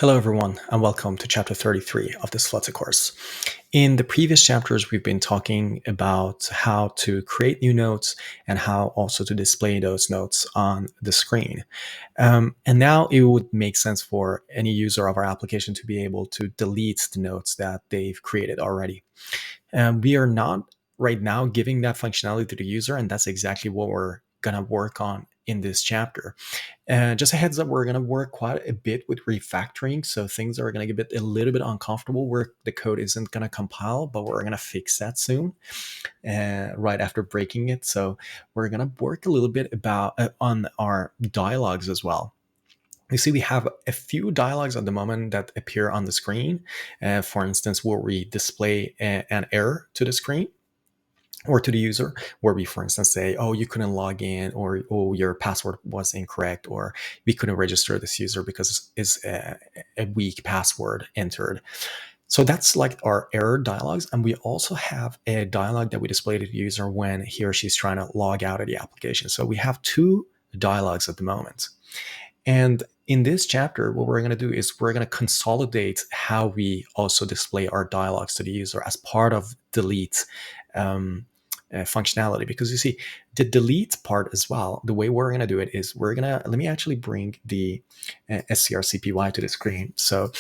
Hello everyone and welcome to chapter 33 of this Flutter course. In the previous chapters we've been talking about how to create new notes and how also to display those notes on the screen. And now it would make sense for any user of our application to be able to delete the notes that they've created already. We are not right now giving that functionality to the user, and that's exactly what we're going to work on in this chapter. Just a heads up, we're going to work quite a bit with refactoring, so things are going to get a little bit uncomfortable where the code isn't going to compile, but we're going to fix that soon, right after breaking it. So we're going to work a little bit about on our dialogues as well. You see, we have a few dialogues at the moment that appear on the screen. For instance, where we display an error to the screen or to the user, where we, for instance, say, oh, you couldn't log in, or oh, your password was incorrect, or we couldn't register this user because it's a weak password entered. So that's like our error dialogues. And we also have a dialogue that we display to the user when he or she's trying to log out of the application. So we have two dialogues at the moment. And in this chapter, what we're going to do is we're going to consolidate how we also display our dialogues to the user as part of delete functionality. Because you see, the delete part as well, the way we're going to do it is we're going to, let me actually bring the strcpy to the screen. So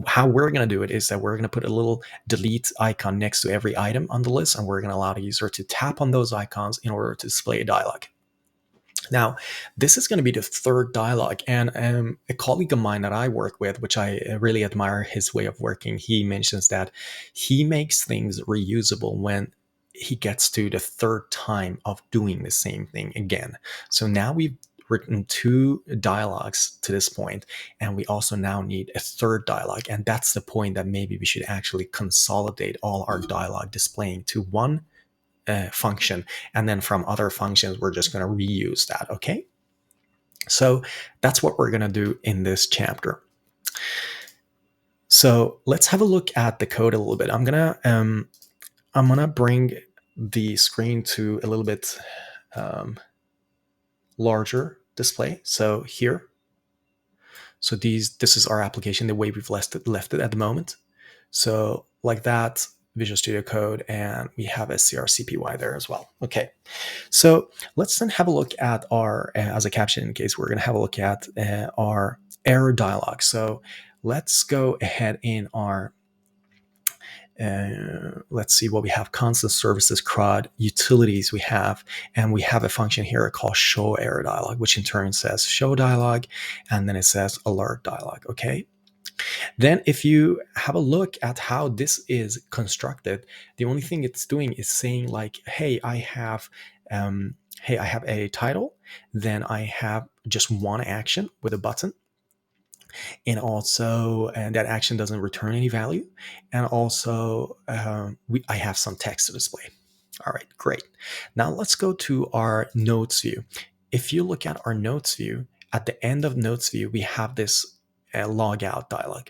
how we're going to do it is that we're going to put a little delete icon next to every item on the list, and we're going to allow the user to tap on those icons in order to display a dialog. Now, this is going to be the third dialogue, and a colleague of mine that I work with, which I really admire his way of working, he mentions that he makes things reusable when he gets to the third time of doing the same thing again. So now we've written two dialogues to this point, and we also now need a third dialogue, and that's the point that maybe we should actually consolidate all our dialogue displaying to one function, and then from other functions we're just going to reuse that. Okay, so that's what we're going to do in this chapter. So let's have a look at the code a little bit. I'm gonna bring the screen to a little bit larger display. So here, so this is our application the way we've left it at the moment. So like that, Visual Studio Code, and we have a CRCPY there as well. Okay, so let's then have a look at our, as a caption in case, we're going to have a look at our error dialog. So let's go ahead in our, let's see what we have, constant services, CRUD, utilities we have, and we have a function here called show error dialog, which in turn says show dialog, and then it says alert dialog. Okay. Then if you have a look at how this is constructed, the only thing it's doing is saying like, hey, I have a title, then I have just one action with a button, and also that action doesn't return any value, and also I have some text to display. All right, great. Now let's go to our notes view. If you look at our notes view, at the end of notes view, we have this log out dialog.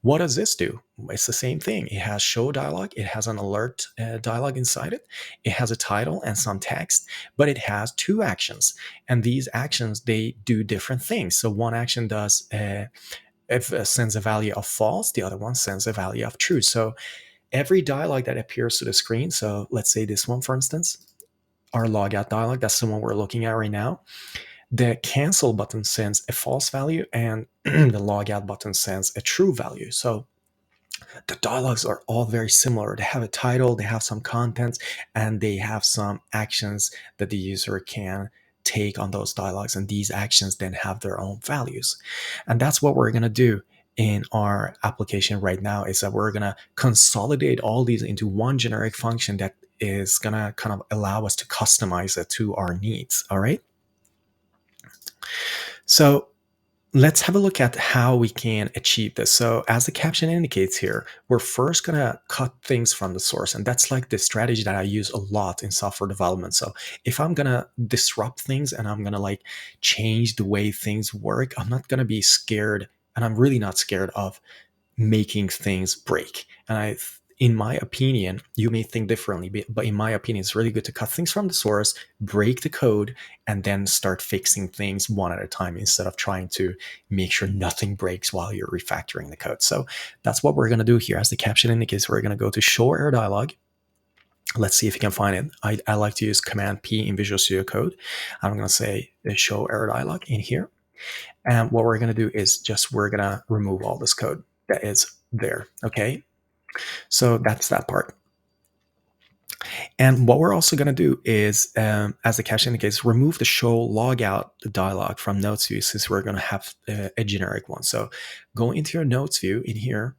What does this do? It's the same thing. It has show dialog. It has an alert dialog inside it. It has a title and some text, but it has two actions. And these actions, they do different things. So one action does, sends a value of false. The other one sends a value of true. So every dialog that appears to the screen, so let's say this one, for instance, our logout dialog, that's the one we're looking at right now. The cancel button sends a false value, and the logout button sends a true value. So the dialogues are all very similar. They have a title, they have some contents, and they have some actions that the user can take on those dialogues. And these actions then have their own values. And that's what we're going to do in our application right now, is that we're going to consolidate all these into one generic function that is going to kind of allow us to customize it to our needs. All right. So let's have a look at how we can achieve this. So as the caption indicates here, we're first going to cut things from the source. And that's like the strategy that I use a lot in software development. So if I'm going to disrupt things and I'm going to like change the way things work, I'm not going to be scared. And I'm really not scared of making things break. And in my opinion, you may think differently, but in my opinion, it's really good to cut things from the source, break the code, and then start fixing things one at a time instead of trying to make sure nothing breaks while you're refactoring the code. So that's what we're going to do here. As the caption indicates, we're going to go to show error dialog. Let's see if you can find it. I like to use Command P in Visual Studio Code. I'm going to say show error dialog in here. And what we're going to do is we're going to remove all this code that is there. Okay. So that's that part. And what we're also going to do is, as the caption indicates, remove the show logout dialog from notes view, since we're going to have a generic one. So go into your notes view in here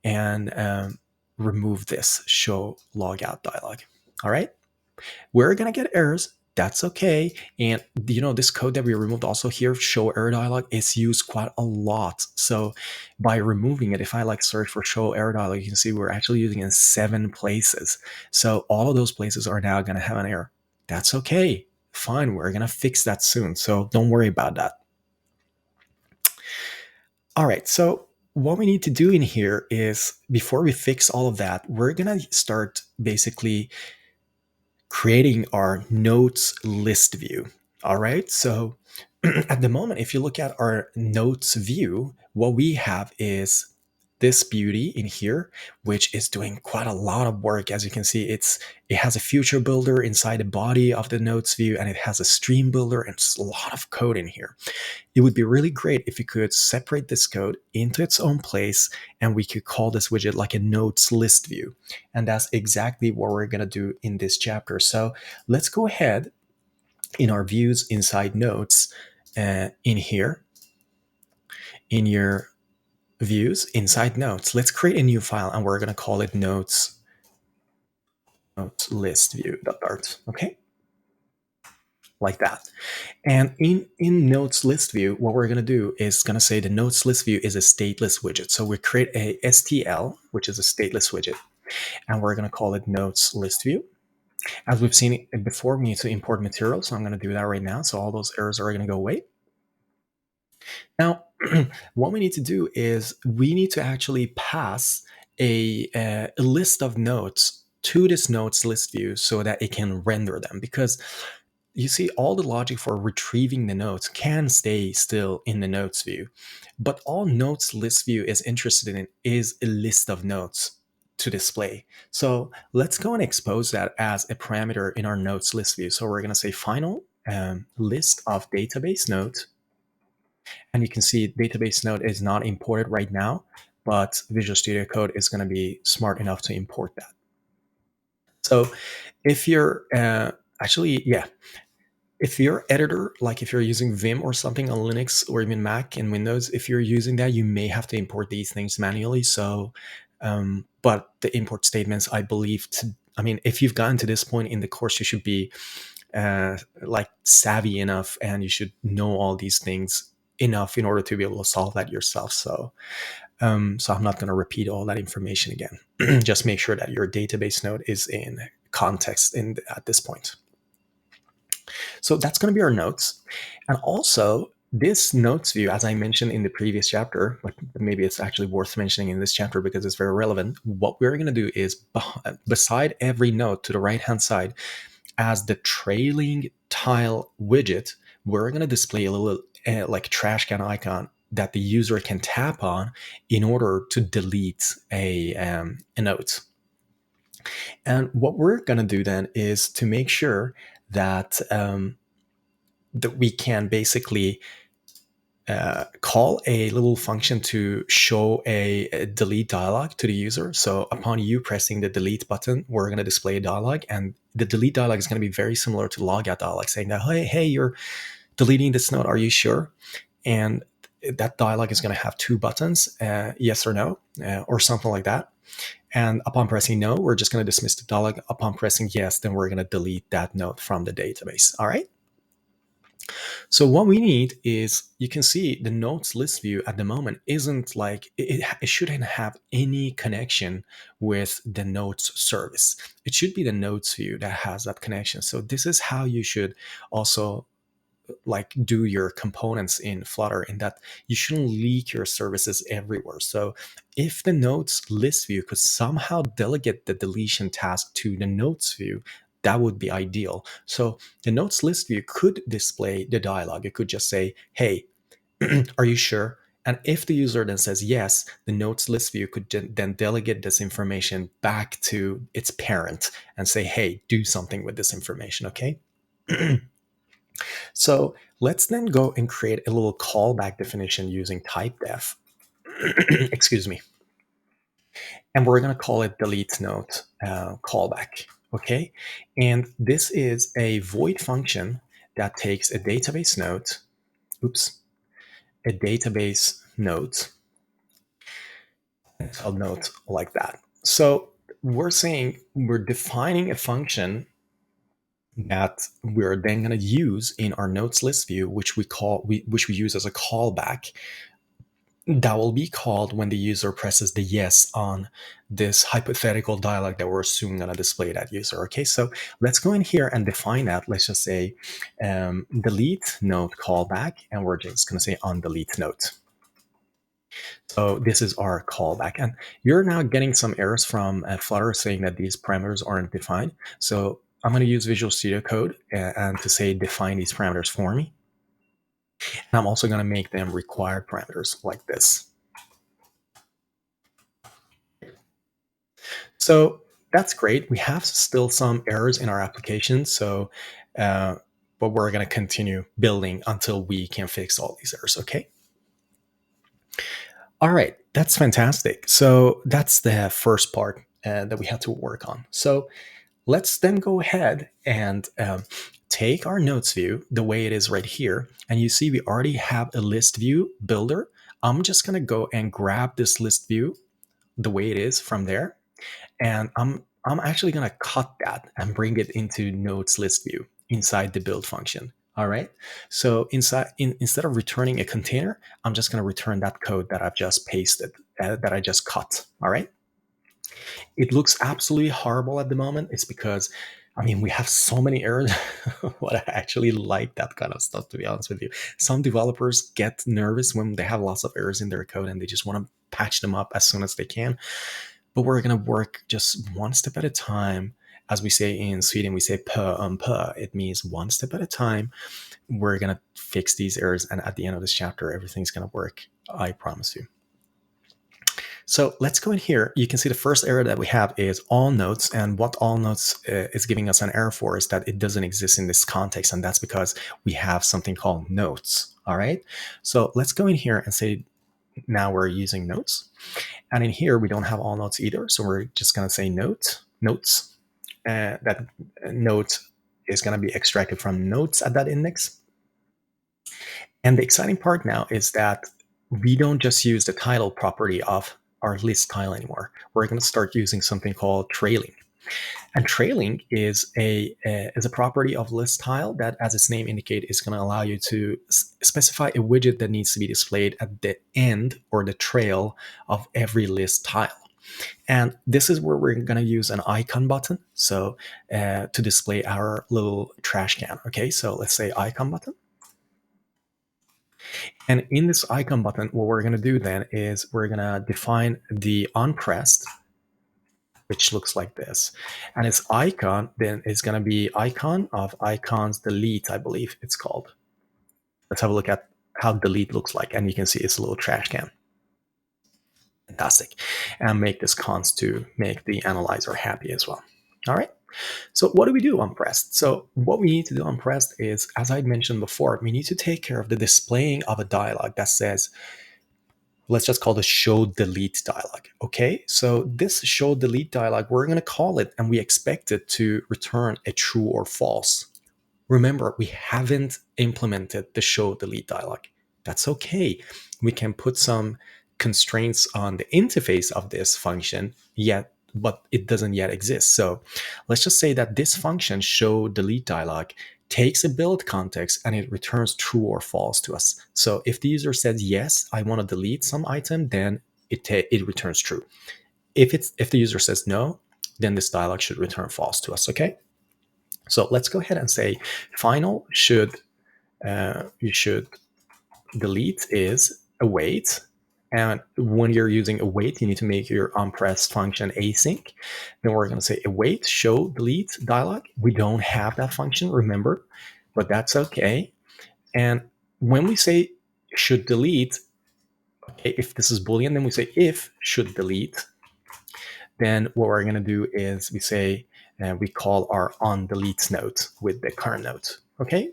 and remove this show logout dialog. All right. We're going to get errors. That's okay. And this code that we removed also here, show error dialog, is used quite a lot. So by removing it, if I search for show error dialog, you can see we're actually using it in 7 places. So all of those places are now going to have an error. That's okay. Fine. We're going to fix that soon. So don't worry about that. All right. So what we need to do in here is, before we fix all of that, we're going to start basically creating our notes list view. All right. So at the moment, if you look at our notes view, what we have is this beauty in here, which is doing quite a lot of work. As you can see, it has a future builder inside the body of the notes view, and it has a stream builder, and it's a lot of code in here. It would be really great if you could separate this code into its own place, and we could call this widget like a notes list view. And that's exactly what we're going to do in this chapter. So let's go ahead in our views inside notes, in here, in your views inside notes, let's create a new file, and we're going to call it notes list view.dart. Okay, like that. And in notes list view, what we're going to do is going to say the notes list view is a stateless widget. So we create a STL, which is a stateless widget, and we're going to call it notes list view. As we've seen it before, we need to import material, so I'm going to do that right now. So all those errors are going to go away. Now, what we need to do is we need to actually pass a list of notes to this notes list view so that it can render them, because you see, all the logic for retrieving the notes can stay still in the notes view, but all notes list view is interested in is a list of notes to display. So let's go and expose that as a parameter in our notes list view. So we're going to say final list of database notes. And you can see database node is not imported right now, but Visual Studio Code is going to be smart enough to import that. So if you're if your editor, like if you're using Vim or something on Linux or even Mac and Windows, if you're using that, you may have to import these things manually. So, but the import statements, I believe, if you've gotten to this point in the course, you should be savvy enough, and you should know all these things enough in order to be able to solve that yourself. So I'm not going to repeat all that information again. Just make sure that your database node is in context at this point. So that's going to be our notes. And also, this notes view, as I mentioned in the previous chapter, but maybe it's actually worth mentioning in this chapter because it's very relevant. What we're going to do is, beside every note to the right-hand side, as the trailing tile widget, we're going to display a little trash can icon that the user can tap on in order to delete a note. And what we're going to do then is to make sure that that we can basically call a little function to show a delete dialog to the user. So upon you pressing the delete button, we're going to display a dialog, and the delete dialog is going to be very similar to logout dialog, saying that, hey, you're deleting this node. Are you sure? And that dialog is going to have 2 buttons, yes or no, or something like that. And upon pressing no, we're just going to dismiss the dialog. Upon pressing yes, then we're going to delete that node from the database. All right. So what we need is, you can see the notes list view at the moment isn't it shouldn't have any connection with the notes service. It should be the notes view that has that connection. So this is how you should also like do your components in Flutter, in that you shouldn't leak your services everywhere. So if the notes list view could somehow delegate the deletion task to the notes view, that would be ideal. So the notes list view could display the dialog. It could just say, hey, are you sure? And if the user then says yes, the notes list view could then delegate this information back to its parent and say, hey, do something with this information, okay? So let's then go and create a little callback definition using typedef. Excuse me. And we're going to call it delete note callback, okay? And this is a void function that takes a database note, a database note, a note like that. So we're saying we're defining a function that we're then going to use in our notes list view, which we use as a callback. That will be called when the user presses the yes on this hypothetical dialog that we're soon going to display that user. Okay, so let's go in here and define that. Let's just say delete note callback, and we're just going to say on delete note. So this is our callback, and you're now getting some errors from Flutter saying that these parameters aren't defined. So I'm going to use Visual Studio Code and to say define these parameters for me. And I'm also going to make them required parameters like this. So that's great. We have still some errors in our application, so but we're going to continue building until we can fix all these errors. Okay. All right, that's fantastic. So that's the first part that we had to work on. So let's then go ahead and take our notes view the way it is right here. And you see we already have a list view builder. I'm just going to go and grab this list view the way it is from there. And I'm actually going to cut that and bring it into notes list view inside the build function. All right. So instead of returning a container, I'm just going to return that code that I've just pasted, that I just cut. All right. It looks absolutely horrible at the moment. It's because, I mean, we have so many errors. What I actually like that kind of stuff, to be honest with you. Some developers get nervous when they have lots of errors in their code and they just want to patch them up as soon as they can. But we're going to work just one step at a time. As we say in Sweden, we say per. It means one step at a time. We're going to fix these errors. And at the end of this chapter, everything's going to work. I promise you. So let's go in here. You can see the first error that we have is all notes. And what all notes is giving us an error for is that it doesn't exist in this context. And that's because we have something called notes. All right. So let's go in here and say, now we're using notes. And in here, we don't have all notes either. So we're just going to say notes. That note is going to be extracted from notes at that index. And the exciting part now is that we don't just use the title property of our list tile anymore. We're going to start using something called trailing. And trailing is a property of list tile that, as its name indicates, is going to allow you to specify a widget that needs to be displayed at the end or the trail of every list tile. And this is where we're going to use an icon button, so to display our little trash can. Okay, so let's say icon button. And in this icon button, what we're going to do then is we're going to define the onPressed, which looks like this. And its icon then is going to be icon of icons delete, I believe it's called. Let's have a look at how delete looks like. And you can see it's a little trash can. Fantastic. And make this const to make the analyzer happy as well. All right. So what do we do on pressed? So what we need to do on pressed is, as I mentioned before, we need to take care of the displaying of a dialog that says, let's just call this show delete dialog. Okay, so this show delete dialog, we're going to call it, and we expect it to return a true or false. Remember, we haven't implemented the show delete dialog. That's okay. We can put some constraints on the interface of this function yet, but it doesn't yet exist. So let's just say that this function show delete dialog takes a build context and it returns true or false to us. So if the user says, yes, I want to delete some item, then it returns true. If the user says no, then this dialog should return false to us, okay? So let's go ahead and say final should you should delete is await. And when you're using await, you need to make your onPressed function async. Then we're going to say await show delete dialog. We don't have that function, remember, but that's okay. And when we say should delete, okay, if this is Boolean, then we say if should delete. Then what we're going to do is we say, we call our on delete node with the current node. Okay.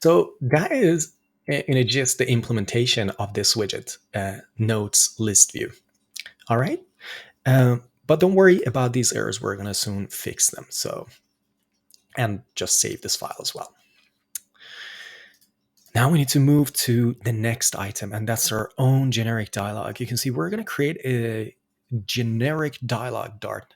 So that is, in a gist, the implementation of this widget, nodes list view. All right. But don't worry about these errors. We're going to soon fix them. So, and just save this file as well. Now we need to move to the next item, and that's our own generic dialog. You can see we're going to create a generic dialog Dart,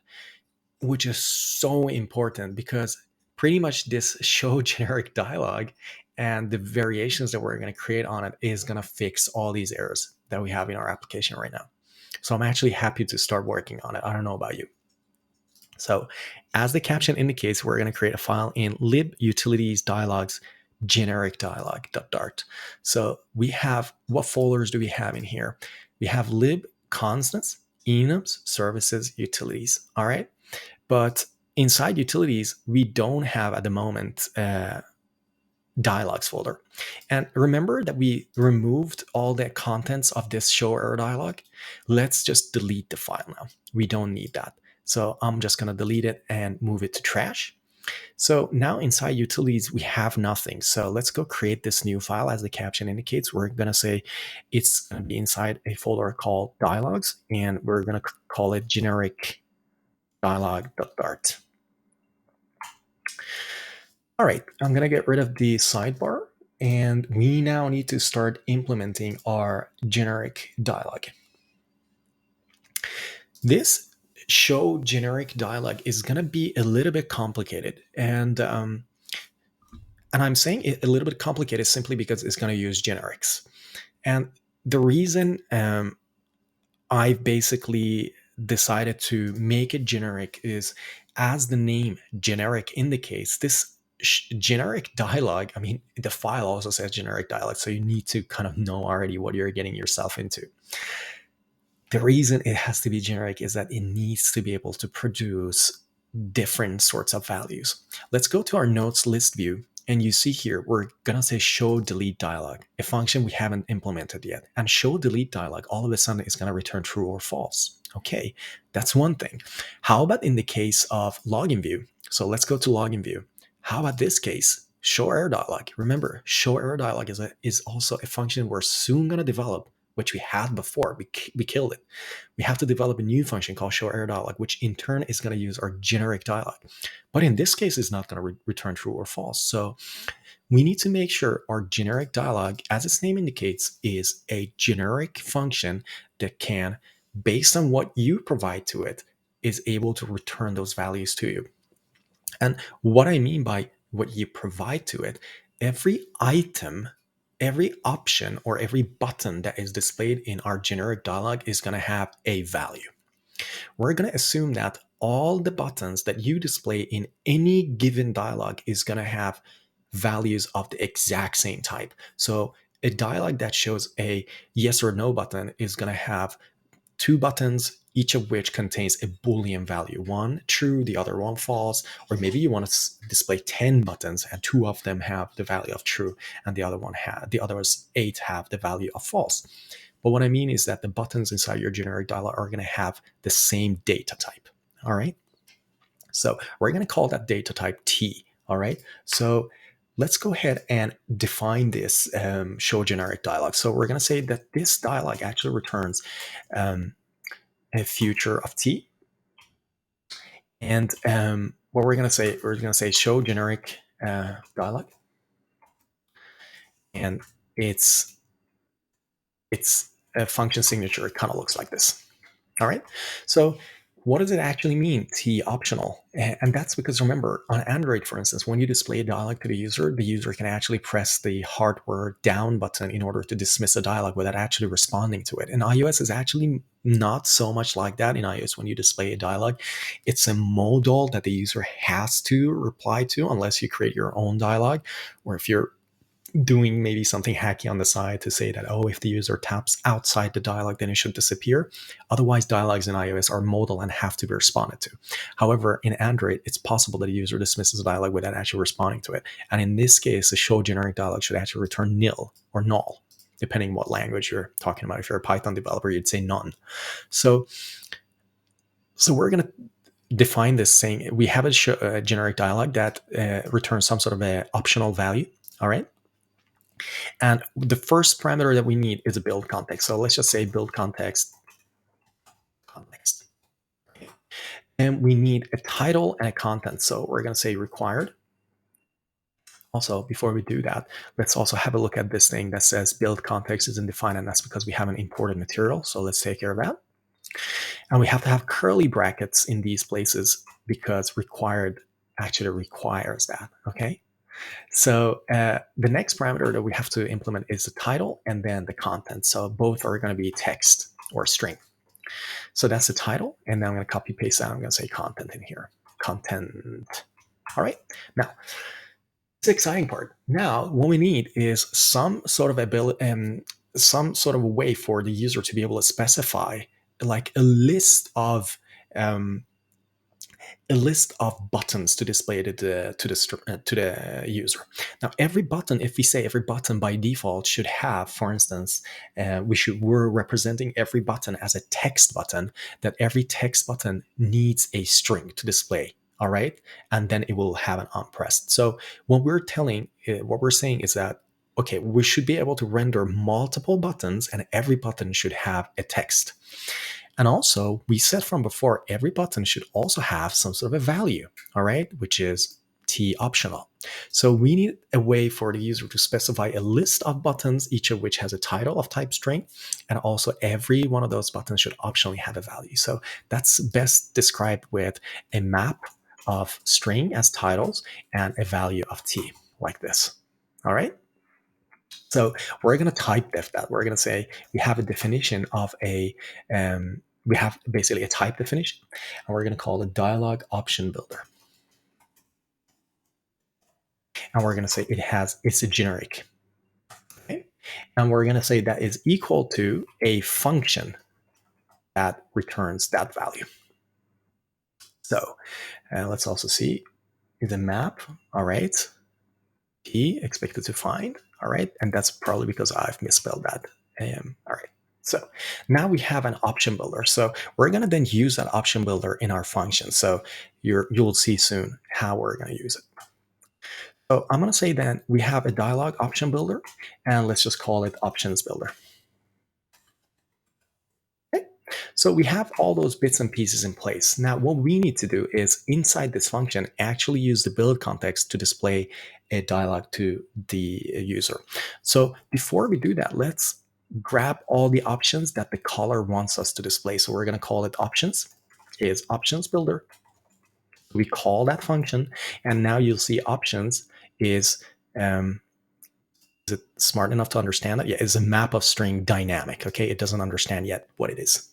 which is so important because pretty much this show generic dialog and the variations that we're going to create on it is going to fix all these errors that we have in our application right now. So I'm actually happy to start working on it. I don't know about you. So as the caption indicates, we're going to create a file in libutilities dialogs generic dialog.dart. So we have, what folders do we have in here? We have lib constants, enums, services, utilities. All right. But inside utilities, we don't have at the moment dialogs folder. And remember that we removed all the contents of this show error dialog. Let's just delete the file now. We don't need that. So I'm just going to delete it and move it to trash. So now inside utilities, we have nothing. So let's go create this new file. As the caption indicates, we're going to say it's going to be inside a folder called dialogs, and we're going to call it generic dialog.dart. All right, I'm going to get rid of the sidebar, and we now need to start implementing our generic dialog. This show generic dialog is going to be a little bit complicated, and I'm saying it a little bit complicated simply because it's going to use generics. And the reason I've basically decided to make it generic is, as the name generic indicates, this generic dialog, I mean, the file also says generic dialog, so you need to kind of know already what you're getting yourself into. The reason it has to be generic is that it needs to be able to produce different sorts of values. Let's go to our nodes list view, and you see here, we're going to say show delete dialog, a function we haven't implemented yet. And show delete dialog, all of a sudden, is going to return true or false. Okay, that's one thing. How about in the case of login view? So let's go to login view. How about this case? Show error dialog. Remember, show error dialog is also a function we're soon going to develop, which we had before. We killed it. We have to develop a new function called show error dialog, which in turn is going to use our generic dialog. But in this case, it's not going to return true or false. So we need to make sure our generic dialog, as its name indicates, is a generic function that can, based on what you provide to it, is able to return those values to you. And what I mean by what you provide to it, every item, every option, or every button that is displayed in our generic dialog is going to have a value. We're going to assume that all the buttons that you display in any given dialog is going to have values of the exact same type. So a dialog that shows a yes or no button is going to have two buttons, each of which contains a Boolean value, one true, the other one false, or maybe you want to display 10 buttons and two of them have the value of true and the others 8 have the value of false. But what I mean is that the buttons inside your generic dialog are going to have the same data type. All right. So we're going to call that data type T. All right. So let's go ahead and define this show generic dialog. So we're going to say that this dialog actually returns a future of T. And what we're going to say show generic dialog. And it's a function signature. It kind of looks like this. All right. So what does it actually mean, T optional? And that's because, remember, on Android, for instance, when you display a dialog to the user can actually press the hardware down button in order to dismiss a dialog without actually responding to it. In iOS, is actually not so much like that. In iOS, when you display a dialog, it's a modal that the user has to reply to unless you create your own dialog, or if you're doing maybe something hacky on the side to say that, oh, if the user taps outside the dialog, then it should disappear. Otherwise, dialogs in iOS are modal and have to be responded to. However, in Android, it's possible that a user dismisses a dialog without actually responding to it. And in this case, the show generic dialog should actually return nil or null, depending what language you're talking about. If you're a Python developer, you'd say none. So we're going to define this saying we have a generic dialog that returns some sort of a optional value. All right. And the first parameter that we need is a build context. So let's just say build context. And we need a title and a content. So we're going to say required. Also, before we do that, let's also have a look at this thing that says build context isn't defined, and that's because we haven't imported material. So let's take care of that. And we have to have curly brackets in these places because required actually requires that. Okay. So the next parameter that we have to implement is the title and then the content. So both are going to be text or string. So that's the title. And then I'm going to copy paste that. I'm going to say content in here. Content. All right. Now, it's the exciting part. Now, what we need is some sort of ability, some sort of a way for the user to be able to specify like a list of buttons to display to the user. Now, every button, if we say every button by default should have, for instance, we're representing every button as a text button, that every text button needs a string to display. All right, and then it will have an unpressed. So what we're saying is that, okay, we should be able to render multiple buttons, and every button should have a text. And also, we said from before, every button should also have some sort of a value, all right, which is T optional. So we need a way for the user to specify a list of buttons, each of which has a title of type string, and also every one of those buttons should optionally have a value. So that's best described with a map of string as titles and a value of T, like this, all right? So we're going to type def that. We're going to say we have a definition of we have basically a type definition, and we're going to call it dialog option builder. And we're going to say it's a generic. Okay? And we're going to say that is equal to a function that returns that value. So let's also see the map. All right. P expected to find. All right. And that's probably because I've misspelled that. All right. So now we have an option builder. So we're going to then use that option builder in our function. So you'll see soon how we're going to use it. So I'm going to say then we have a dialog option builder, and let's just call it options builder. Okay. So we have all those bits and pieces in place. Now what we need to do is inside this function actually use the build context to display a dialog to the user. So before we do that, let's grab all the options that the caller wants us to display. So we're going to call it options, is options builder. We call that function, and now you'll see options is it smart enough to understand that? Yeah, it's a map of string dynamic. Okay, it doesn't understand yet what it is.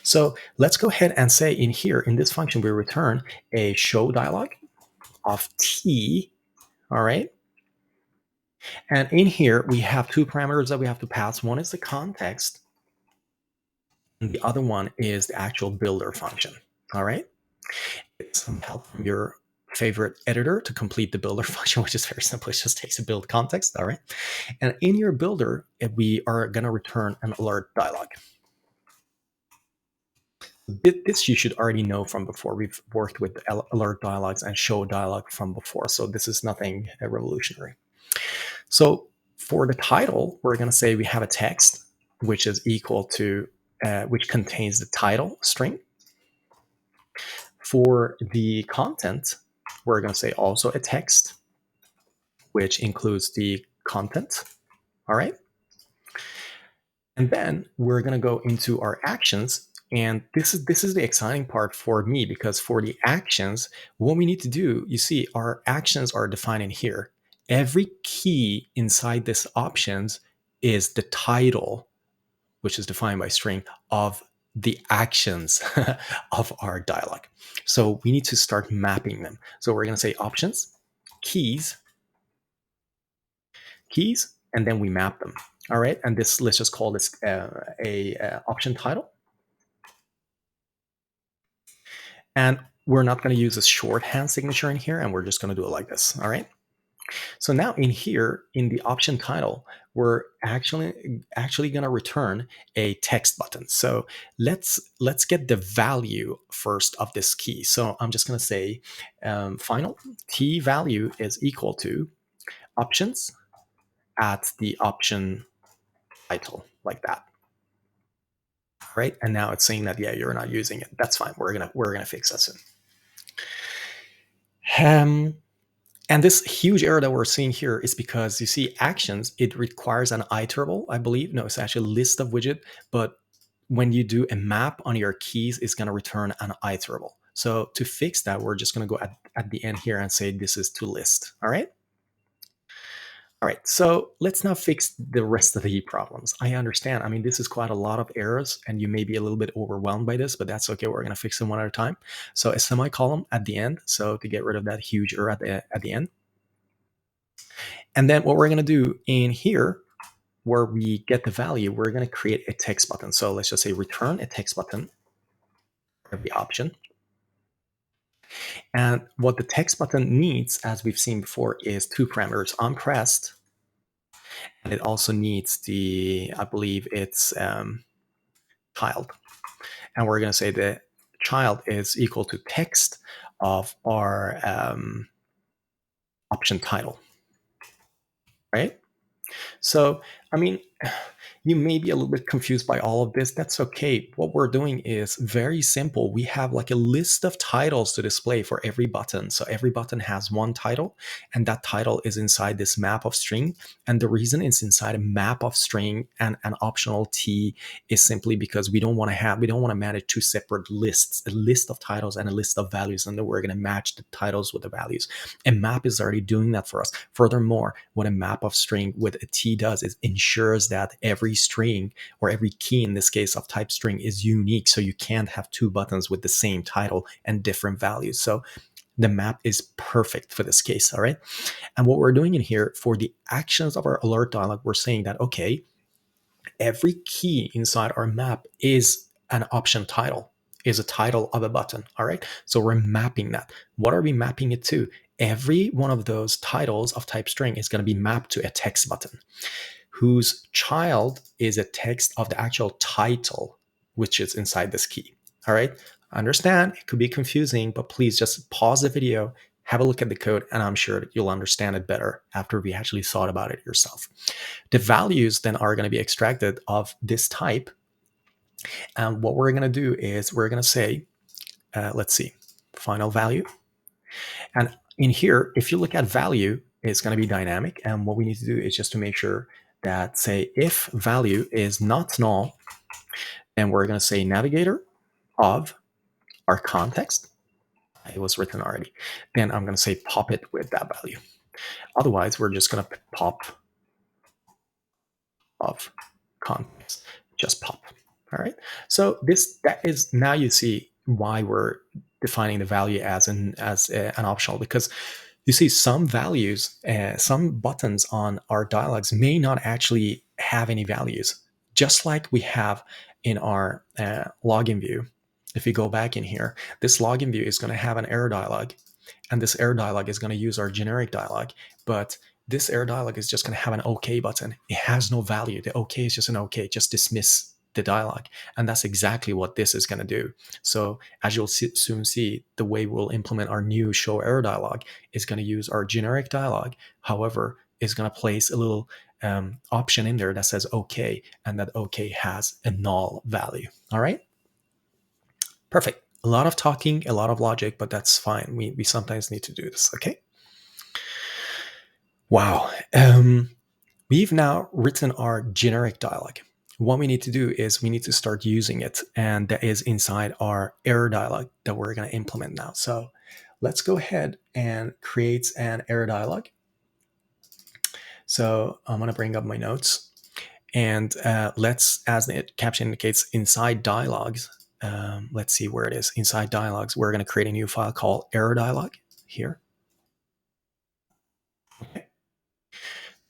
So let's go ahead and say in here, in this function, we return a show dialog of T. All right. And in here, we have two parameters that we have to pass. One is the context, and the other one is the actual builder function. All right. Get some help from your favorite editor to complete the builder function, which is very simple. It just takes a build context. All right. And in your builder, we are going to return an alert dialog. This you should already know from before. We've worked with alert dialogs and show dialog from before, so this is nothing revolutionary. So for the title, we're going to say we have a text which is equal to which contains the title string. For the content, we're going to say also a text which includes the content. All right. And then we're going to go into our actions, And this is the exciting part for me, because for the actions, what we need to do, you see, our actions are defined in here. Every key inside this options is the title, which is defined by string, of the actions of our dialog. So we need to start mapping them. So we're going to say options, keys, and then we map them. All right. And this, let's just call this a option title. And we're not going to use a shorthand signature in here, and we're just going to do it like this. All right. So now in here, in the option title, we're actually going to return a text button. So let's get the value first of this key. So I'm just going to say final t value is equal to options at the option title, like that. Right. And now it's saying that, yeah, you're not using it. That's fine. We're gonna fix that soon. And this huge error that we're seeing here is because, you see, actions, it requires an iterable, I believe. No, it's actually a list of widget. But when you do a map on your keys, it's going to return an iterable. So to fix that, we're just going to go at the end here and say this is to list. All right. All right, so let's now fix the rest of the problems. I understand. I mean, this is quite a lot of errors, and you may be a little bit overwhelmed by this, but that's okay. We're going to fix them one at a time. So a semicolon at the end, so to get rid of that huge error at the end. And then what we're going to do in here, where we get the value, we're going to create a text button. So let's just say return a text button of the option. And what the text button needs, as we've seen before, is two parameters: onPressed, and it also needs the, I believe it's child. And we're going to say the child is equal to text of our option title, right? So, I mean, you may be a little bit confused by all of this. That's okay. What we're doing is very simple. We have like a list of titles to display for every button. So every button has one title, and that title is inside this map of string. And the reason it's inside a map of string and an optional T is simply because we don't want to manage two separate lists, a list of titles and a list of values, and then we're going to match the titles with the values. A map is already doing that for us. Furthermore, what a map of string with a T does is ensures that every string, or every key in this case of type string, is unique. So you can't have two buttons with the same title and different values. So the map is perfect for this case. All right. And what we're doing in here for the actions of our alert dialog, we're saying that, okay, every key inside our map is an option title, is a title of a button. All right. So we're mapping that. What are we mapping it to? Every one of those titles of type string is going to be mapped to a text button, whose child is a text of the actual title, which is inside this key. All right. I understand it could be confusing, but please just pause the video, have a look at the code, and I'm sure that you'll understand it better after we actually thought about it yourself. The values then are going to be extracted of this type. And what we're going to do is we're going to say, let's see, final value. And in here, if you look at value, it's going to be dynamic. And what we need to do is just to make sure that, say, if value is not null, then we're going to say navigator of our context. It was written already. Then I'm going to say pop it with that value. Otherwise, we're just going to pop of context, just pop. All right. So that is, now you see why we're defining the value as an optional, because you see some values, some buttons on our dialogues may not actually have any values, just like we have in our login view. If you go back in here, this login view is going to have an error dialog, and this error dialog is going to use our generic dialog, but this error dialog is just going to have an OK button. It has no value. The OK is just an OK, just dismiss the dialog. And that's exactly what this is going to do. So as you'll soon see, the way we'll implement our new show error dialog is going to use our generic dialog. However, it's going to place a little option in there that says OK, and that OK has a null value. All right. Perfect. A lot of talking, a lot of logic, but that's fine. We sometimes need to do this. Okay. Wow. We've now written our generic dialog. what we need to do is we need to start using it, and that is inside our error dialog that we're going to implement now. So let's go ahead and create an error dialog. So I'm going to bring up my notes, and let's, as the caption indicates, inside dialogs, let's see where it is. Inside dialogs, we're going to create a new file called error dialog here. Okay.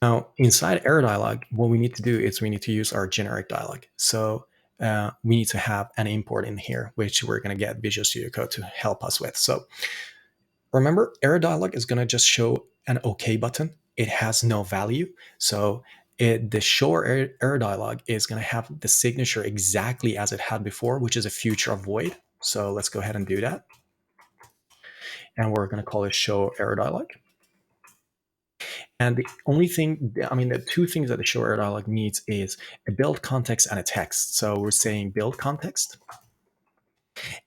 Now, inside error dialog, what we need to do is we need to use our generic dialog. So we need to have an import in here, which we're going to get Visual Studio Code to help us with. So remember, error dialog is going to just show an OK button. It has no value. So the show error dialog is going to have the signature exactly as it had before, which is a future of void. So let's go ahead and do that. And we're going to call it show error dialog. And the only thing, I mean, the two things that the show error dialog needs is a build context and a text. So we're saying build context,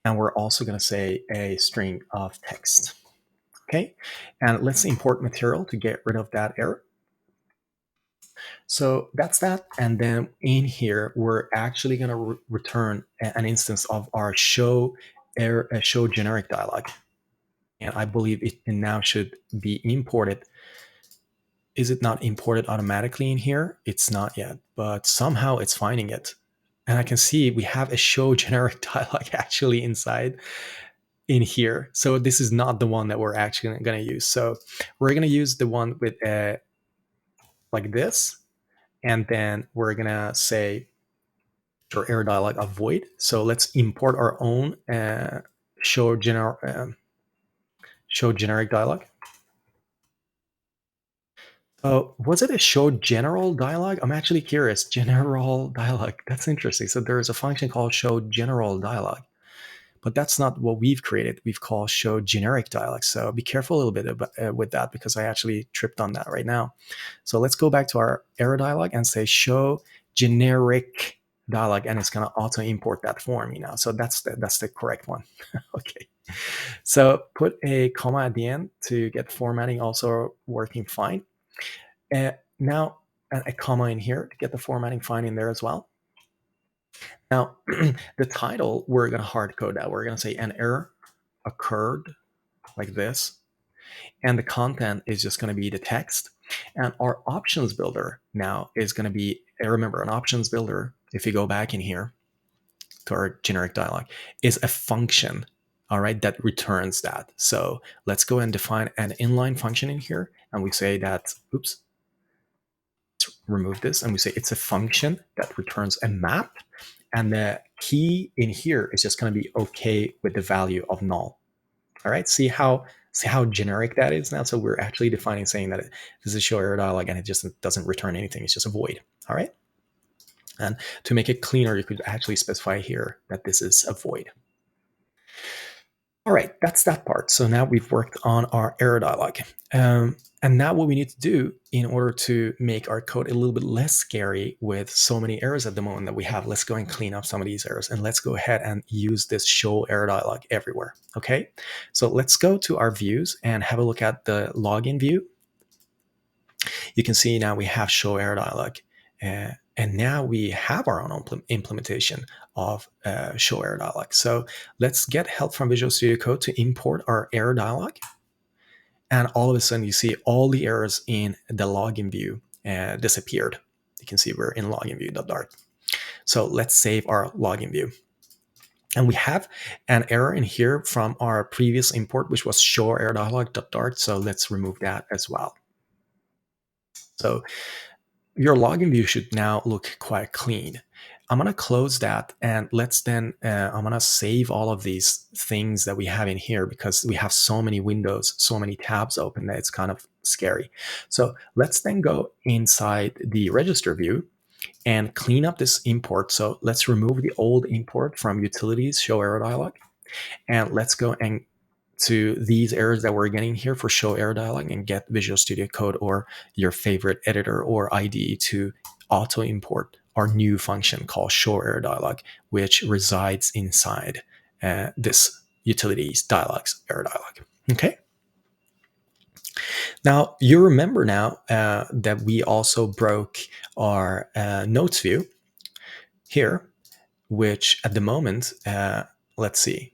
and we're also going to say a string of text. Okay, and let's import material to get rid of that error. So that's that. And then in here, we're actually going to return an instance of our show generic dialog. And I believe it now should be imported. Is it not imported automatically in here? It's not yet, but somehow it's finding it. And I can see we have a show generic dialog actually inside in here. So this is not the one that we're actually going to use. So we're going to use the one with like this. And then we're going to say show error dialog of void. So let's import our own show generic dialog. Was it a show general dialog? I'm actually curious. General dialog. That's interesting. So there is a function called show general dialog, but that's not what we've created. We've called show generic dialog. So be careful a little bit about, with that, because I actually tripped on that right now. So let's go back to our error dialog and say show generic dialog, and it's going to auto import that for me now. So that's the correct one. Okay. So put a comma at the end to get formatting also working fine. Now, a comma in here to get the formatting fine in there as well. Now, the title, we're going to hard code that. We're going to say an error occurred like this. And the content is just going to be the text. And our options builder now is going to be, remember, an options builder, if you go back in here to our generic dialog, is a function, all right, that returns that. So let's go and define an inline function in here. And we say that, oops, remove this, and we say it's a function that returns a map, and the key in here is just going to be okay with the value of null. All right, see how generic that is now. So we're actually defining, saying that this is show error dialog, and it just doesn't return anything. It's just a void. All right, and to make it cleaner, you could actually specify here that this is a void. All right, that's that part. So now we've worked on our error dialog. And now what we need to do in order to make our code a little bit less scary with so many errors at the moment that we have, let's go and clean up some of these errors, and let's go ahead and use this show error dialog everywhere. Okay, so let's go to our views and have a look at the login view. You can see now we have show error dialog. And now we have our own implementation of show error dialog. So let's get help from Visual Studio Code to import our error dialog. And all of a sudden, you see all the errors in the login view disappeared. You can see we're in login view.dart. So let's save our login view. And we have an error in here from our previous import, which was show error dialog.dart. So let's remove that as well. So your login view should now look quite clean. I'm going to close that, and let's then, I'm going to save all of these things that we have in here, because we have so many windows, so many tabs open that it's kind of scary. So let's then go inside the register view and clean up this import. So let's remove the old import from utilities, show error dialog, and let's go and to these errors that we're getting here for show error dialog and get Visual Studio Code or your favorite editor or IDE to auto import our new function called show error dialog, which resides inside this utilities dialogs error dialog. Okay. Now you remember now that we also broke our notes view. here, which at the moment, let's see.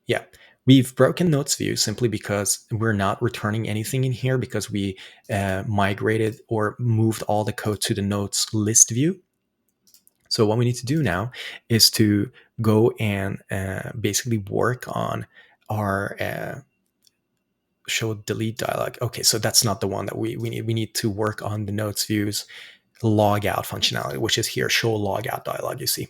Yeah, we've broken notes view simply because we're not returning anything in here because we migrated or moved all the code to the notes list view. So what we need to do now is to go and basically work on our show delete dialog. Okay, so that's not the one that we need. We need to work on the notes views logout functionality, which is here, show logout dialog, you see.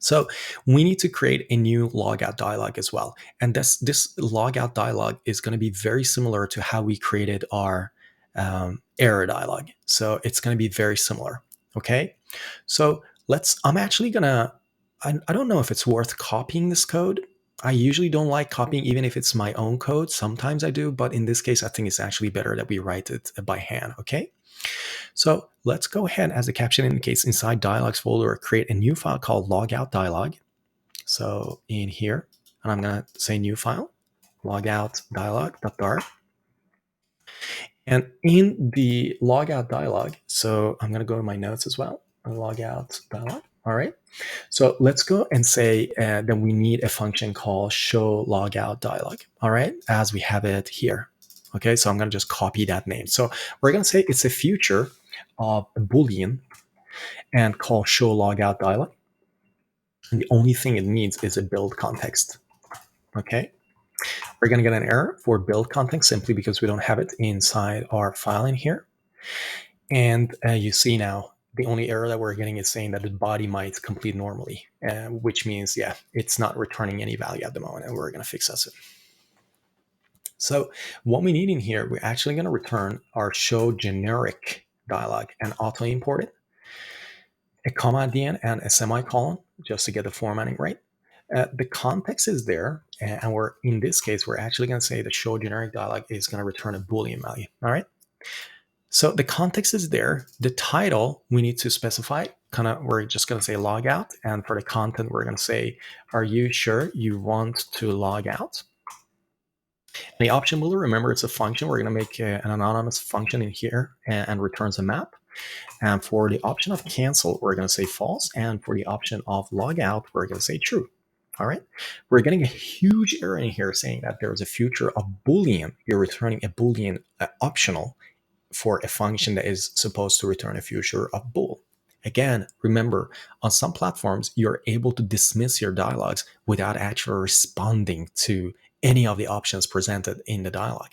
So we need to create a new logout dialog as well. And this logout dialog is going to be very similar to how we created our error dialog. So it's going to be very similar. Okay. So I'm actually going to, I don't know if it's worth copying this code. I usually don't like copying, even if it's my own code. Sometimes I do, but in this case, I think it's actually better that we write it by hand. Okay. So let's go ahead, as the caption indicates, inside dialogs folder, create a new file called logout dialog. So in here, and I'm going to say new file, logout dialog.dar. And in the logout dialog, so I'm going to go to my notes as well, logout dialog. All right. So let's go and say that we need a function called show logout dialog. All right. As we have it here. Okay. So I'm going to just copy that name. So we're going to say it's a future of a Boolean and call show logout dialog. And the only thing it needs is a build context. Okay. We're going to get an error for build context simply because we don't have it inside our file in here. And you see now the only error that we're getting is saying that the body might complete normally, which means, yeah, it's not returning any value at the moment, and we're going to fix that soon. So what we need in here, we're actually going to return our show generic dialog and auto import it, a comma at the end and a semicolon just to get the formatting right. The context is there, and we're in this case, we're actually going to say the show generic dialog is going to return a Boolean value. All right. So the context is there. The title we need to specify. We're just going to say log out, and for the content, we're going to say, "Are you sure you want to log out?" And the option builder, remember, it's a function. We're going to make an anonymous function in here and returns a map. And for the option of cancel, we're going to say false. And for the option of log out, we're going to say true. All right. We're getting a huge error in here saying that there's a future of Boolean. You're returning a Boolean optional for a function that is supposed to return a future of bool. Again, remember, on some platforms, you're able to dismiss your dialogues without actually responding to any of the options presented in the dialogue.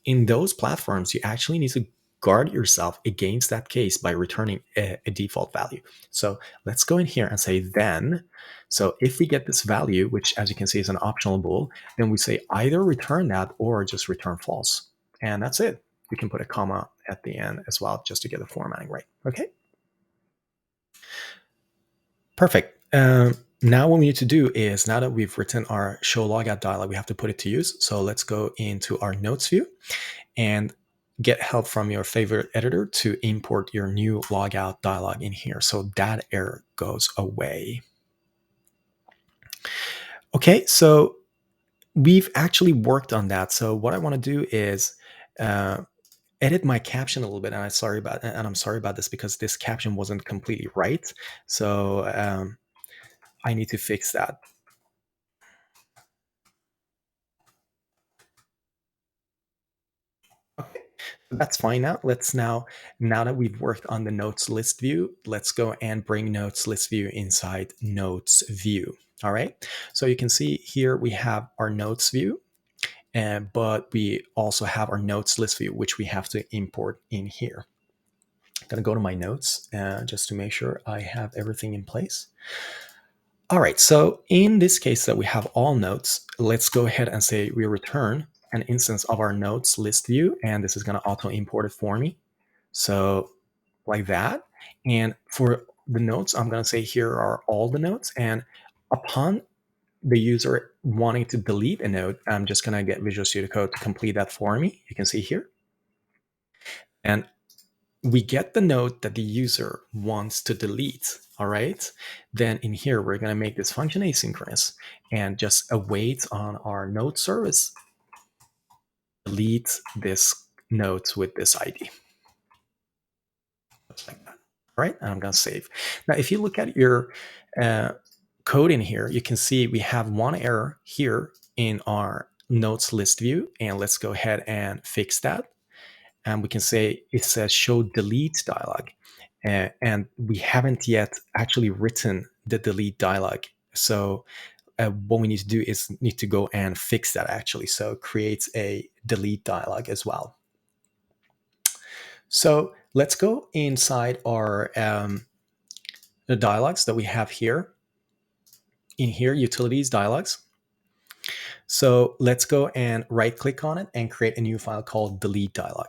In those platforms, you actually need to guard yourself against that case by returning a default value. So let's go in here and say then. So if we get this value, which as you can see is an optional bool, then we say either return that or just return false. And that's it. We can put a comma at the end as well just to get the formatting right. Okay. Perfect. Now what we need to do is, now that we've written our show logout dialog, we have to put it to use. So let's go into our notes view and get help from your favorite editor to import your new logout dialog in here. So that error goes away. Okay, so we've actually worked on that. So what I want to do is edit my caption a little bit, and I'm sorry about this because this caption wasn't completely right. So I need to fix that. Okay, that's fine now. Now that we've worked on the notes list view, let's go and bring notes list view inside notes view. All right. So you can see here we have our notes view, but we also have our notes list view, which we have to import in here. I'm going to go to my notes just to make sure I have everything in place. All right, so in this case that we have all notes, let's go ahead and say we return an instance of our notes list view, and this is going to auto import it for me. So like that. And for the notes, I'm going to say here are all the notes. And upon the user wanting to delete a note, I'm just going to get Visual Studio Code to complete that for me. You can see here. And we get the note that the user wants to delete. All right. Then in here, we're going to make this function asynchronous and just await on our note service, delete this note with this ID. Just like that. All right, and I'm going to save. Now, if you look at your uh, code in here, you can see we have one error here in our notes list view, and let's go ahead and fix that. And we can say it says show delete dialog, and we haven't yet actually written the delete dialog. So what we need to do is need to go and fix that actually. So it creates a delete dialog as well. So let's go inside our the dialogs that we have here. In here, utilities dialogs. So let's go and right click on it and create a new file called delete dialog.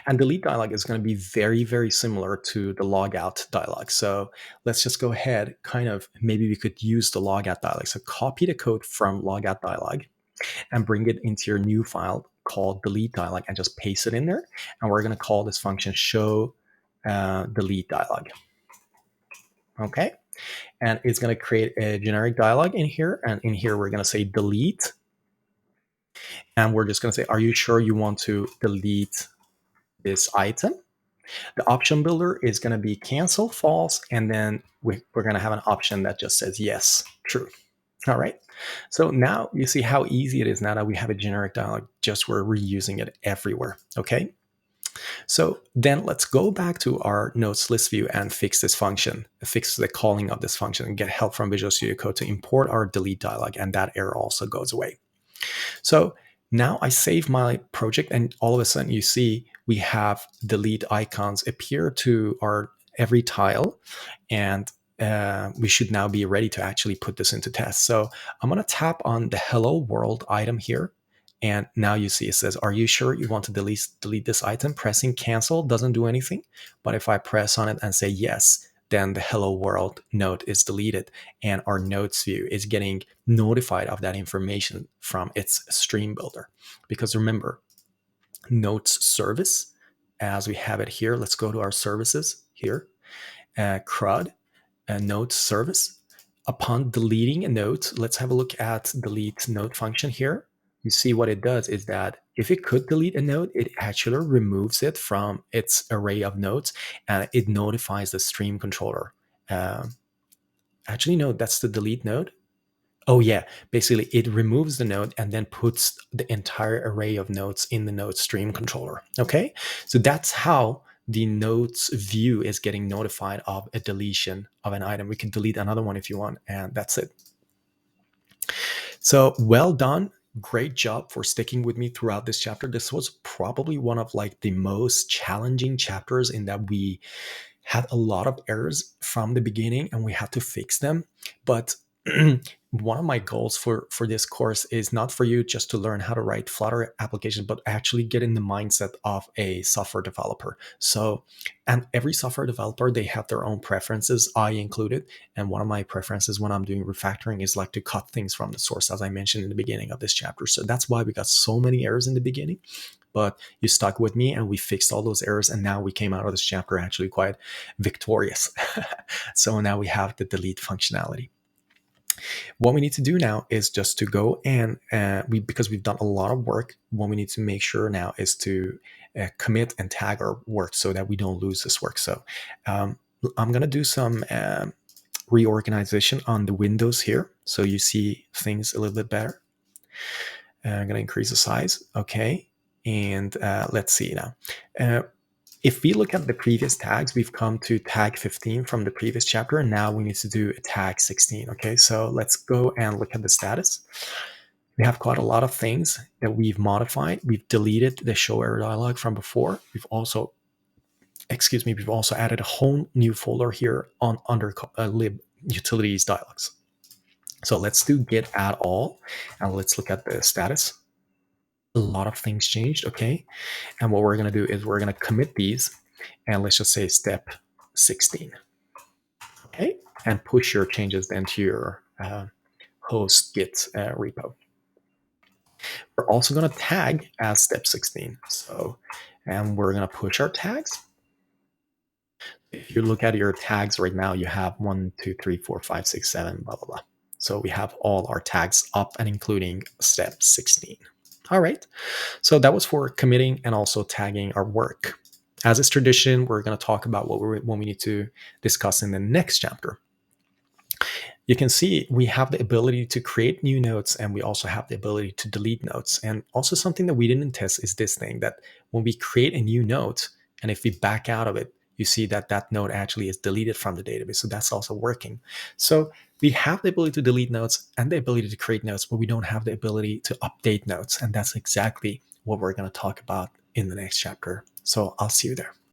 And delete dialog is going to be very, very similar to the logout dialog. So let's just go ahead, kind of, maybe we could use the logout dialog. So copy the code from logout dialog and bring it into your new file called delete dialog and just paste it in there. And we're going to call this function show delete dialog. Okay. And it's going to create a generic dialog in here. And in here, we're going to say delete. And we're just going to say, are you sure you want to delete this item? The option builder is going to be cancel, false, and then we're going to have an option that just says yes, true. All right. So now you see how easy it is now that we have a generic dialog, just we're reusing it everywhere. Okay. So then let's go back to our notes list view and fix this function, fix the calling of this function, and get help from Visual Studio Code to import our delete dialog, and that error also goes away. So now I save my project, and all of a sudden you see we have delete icons appear to our every tile, and we should now be ready to actually put this into test. So I'm going to tap on the hello world item here. And now you see it says, are you sure you want to delete this item? Pressing cancel doesn't do anything. But if I press on it and say yes, then the hello world note is deleted and our notes view is getting notified of that information from its stream builder. Because remember, notes service, as we have it here, let's go to our services here, CRUD, notes service. Upon deleting a note, let's have a look at delete note function here. You see what it does is that if it could delete a note, it actually removes it from its array of notes and it notifies the stream controller. Actually, no, that's the delete node. Oh yeah, basically it removes the node and then puts the entire array of nodes in the node stream controller. Okay, so that's how the nodes view is getting notified of a deletion of an item. We can delete another one if you want, and that's it. So well done. Great job for sticking with me throughout this chapter. This was probably one of like the most challenging chapters in that we had a lot of errors from the beginning and we had to fix them. But one of my goals for this course is not for you just to learn how to write Flutter applications, but actually get in the mindset of a software developer. So, and every software developer, they have their own preferences, I included. And one of my preferences when I'm doing refactoring is like to cut things from the source, as I mentioned in the beginning of this chapter. So that's why we got so many errors in the beginning. But you stuck with me and we fixed all those errors. And now we came out of this chapter actually quite victorious. So now we have the delete functionality. What we need to do now is just to go and because we've done a lot of work, what we need to make sure now is to commit and tag our work so that we don't lose this work. So I'm going to do some reorganization on the windows here so you see things a little bit better. I'm going to increase the size. Okay. And let's see now. If we look at the previous tags, we've come to tag 15 from the previous chapter, and now we need to do a tag 16. Okay, so let's go and look at the status. We have quite a lot of things that we've modified. We've deleted the show error dialog from before. We've also added a whole new folder here on under lib utilities dialogs. So let's do git add all, and let's look at the status. A lot of things changed, okay? And what we're going to do is we're going to commit these, and let's just say step 16, okay? And push your changes then to your host git repo. We're also going to tag as step 16. So, and we're going to push our tags. If you look at your tags right now, you have 1, 2, 3, 4, 5, 6, 7, blah, blah, blah. So we have all our tags up and including step 16. All right, so that was for committing and also tagging our work. As is tradition, we're going to talk about what we need to discuss in the next chapter. You can see we have the ability to create new nodes, and we also have the ability to delete nodes. And also something that we didn't test is this thing, that when we create a new node, and if we back out of it, you see that that node actually is deleted from the database. So that's also working. So we have the ability to delete nodes and the ability to create nodes, but we don't have the ability to update nodes. And that's exactly what we're going to talk about in the next chapter. So I'll see you there.